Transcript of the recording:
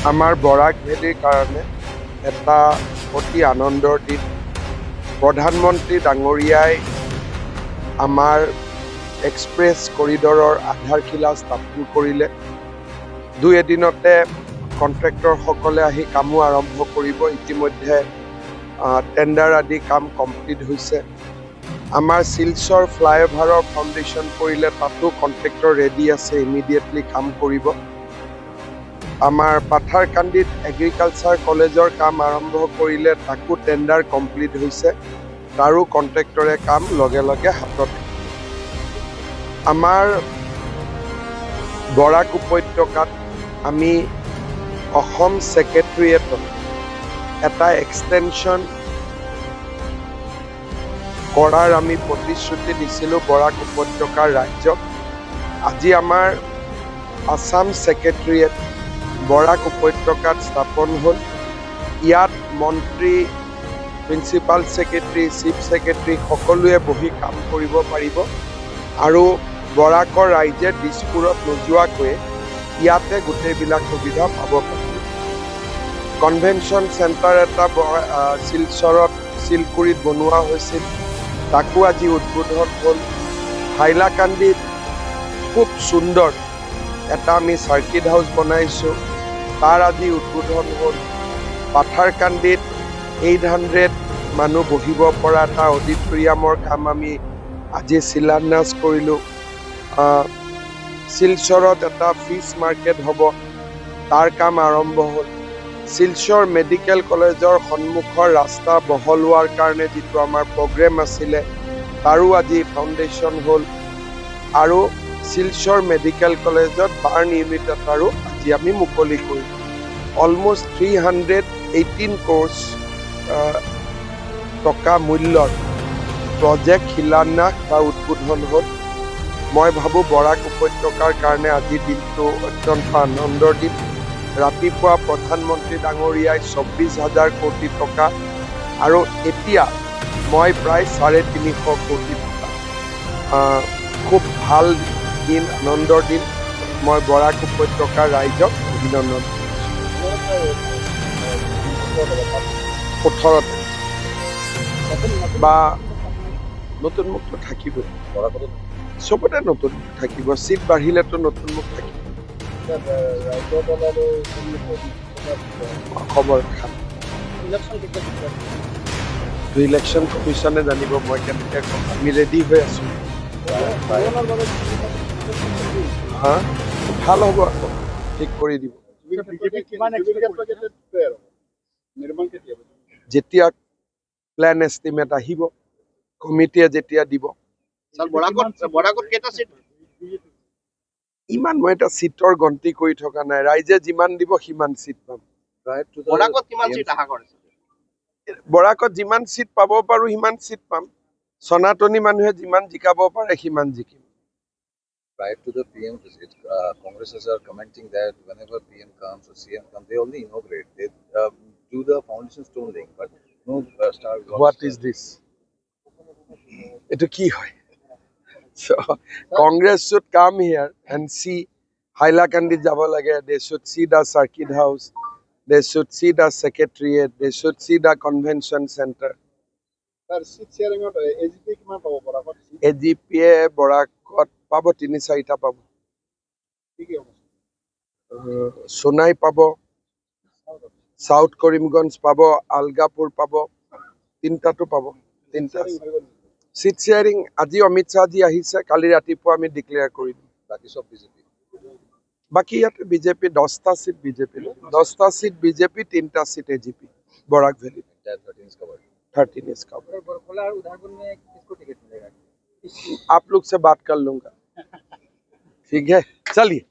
আমাৰ বৰাক ভেলীৰ কাৰণে এটা অতি আনন্দৰ দিন। প্ৰধানমন্ত্ৰী ডাঙৰীয়াই আমাৰ এক্সপ্ৰেছ কৰিডৰৰ আধাৰশিলা স্থাপন কৰিলে। দুই এদিনতে কণ্ট্ৰেক্টৰসকলে আহি কামো আৰম্ভ কৰিব। ইতিমধ্যে টেণ্ডাৰ আদি কাম কমপ্লিট হৈছে। আমাৰ শিলচৰ ফ্লাইঅভাৰৰ ফাউণ্ডেশ্যন কৰিলে, তাতো কণ্ট্ৰেক্টৰ ৰেডি আছে, ইমিডিয়েটলি কাম কৰিব। আমাৰ পাথাৰকান্দিত এগ্ৰিকালচাৰ কলেজৰ কাম আৰম্ভ কৰিলে, তাকো টেণ্ডাৰ কমপ্লিট হৈছে, তাৰো কণ্ট্ৰেক্টৰে কাম লগে লগে হাতত। আমাৰ বৰাক উপত্যকাত আমি অসম ছেক্ৰেটেৰিয়েটত এটা এক্সটেনশ্যন কৰাৰ আমি প্ৰতিশ্ৰুতি দিছিলোঁ বৰাক উপত্যকাৰ ৰাইজক। আজি আমাৰ আছাম ছেক্ৰেটেৰিয়েট বৰাক উপত্যকাত স্থাপন হ'ল। ইয়াত মন্ত্ৰী, প্ৰিন্সিপাল ছেক্ৰেটেৰী, চিফ ছেক্ৰেটেৰী সকলোৱে বহি কাম কৰিব পাৰিব আৰু বৰাকৰ ৰাইজে দিছপুৰত নোযোৱাকৈ ইয়াতে গোটেইবিলাক সুবিধা পাব পাৰিব। কনভেনশ্যন চেণ্টাৰ এটা শিলচৰত চিলকুৰিত বনোৱা হৈছিল, তাকো আজি উদ্বোধন হ'ল। হাইলাকান্দিত খুব সুন্দৰ এটা আমি চাৰ্কিট হাউচ বনাইছোঁ, তাৰ আজি উদ্বোধন হ'ল। পাথাৰকান্দিত 800 মানুহ বহিব পৰা এটা অডিটৰিয়ামৰ কাম আমি আজি শিলান্যাস কৰিলোঁ। শিলচৰত এটা ফিছ মাৰ্কেট হ'ব, তাৰ কাম আৰম্ভ হ'ল। শিলচৰ মেডিকেল কলেজৰ সন্মুখৰ ৰাস্তা বহলোৱাৰ কাৰণে যিটো আমাৰ প্ৰগ্ৰেম আছিলে, তাৰো আজি ফাউণ্ডেশ্যন হ'ল। আৰু শিলচৰ মেডিকেল কলেজত বাৰ্ণ ইউনিট এটাৰো আজি আমি মুকলি কৰিলোঁ। অলমষ্ট 318 crores টকা মূল্যৰ প্ৰজেক্ট শিলান্যাস বা উদ্বোধন হ'ল। মই ভাবোঁ বৰাক উপত্যকাৰ কাৰণে আজিৰ দিনটো অত্যন্ত আনন্দৰ দিন। ৰাতিপুৱা প্ৰধানমন্ত্ৰী ডাঙৰীয়াই 24,000 কোটি টকা আৰু এতিয়া মই প্ৰায় 350 কোটি টকা, খুব ভাল দিন, আনন্দৰ দিন। মই বৰাক উপত্যকাৰ ৰাইজক অভিনন্দন জনাইছোঁ। 18 বা নতুন মুখটো থাকিবই, চবতে নতুন মুখ থাকিব। চিট বাঢ়িলেতো নতুন মুখ থাকিব। খবৰ ইলেকশ্যন কমিশ্যনে জানিব, মই কেনেকৈ ক'ম। আমি ৰেডি হৈ আছোঁ। হা, ভাল হ'ব, আকৌ ঠিক কৰি দিব। যেতিয়া প্লেন এষ্টিমেট আহিব, কমিটিয়ে যেতিয়া দিব। ইমান মই এটা চিটৰ গন্তি কৰি থকা নাই, ৰাইজে যিমান দিব সিমান চিট পাম। বৰাকত যিমান চিট পাব পাৰোঁ সিমান চিট পাম। সনাতনী মানুহে যিমান জিকাব পাৰে সিমান জিকিম। Prior to the PM visit, Congressers are commenting that whenever PM comes or CM comes, they only inaugurate. They do the foundation stone laying, but no star. What is this? Eto ki hoy? So Congress should come here and see. Hailakandi jabo lage. They should see the circuit house. They should see the secretariat. They should see the convention center. AGP বৰাকত পাব 3-4টা পাব। সোনাই পাব, south Karimganj পাব, আলগাপুৰ পাব, 3টাটো পাব। 3টা seat sharing আজি অমিত শ্বাহজি আহিছে, কালি ৰাতিপুৱা আমি ডিক্লেয়াৰ কৰি দিম। বাকি সব বিজেপি। বাকি ইয়াতে বিজেপি 10টা চিট, বিজেপি 10টা চিট বিজেপি, 3টা seat AGP। Barak valley 13 is covered। आप लोग से बात कर लूंगा। ठीक है, चलिए।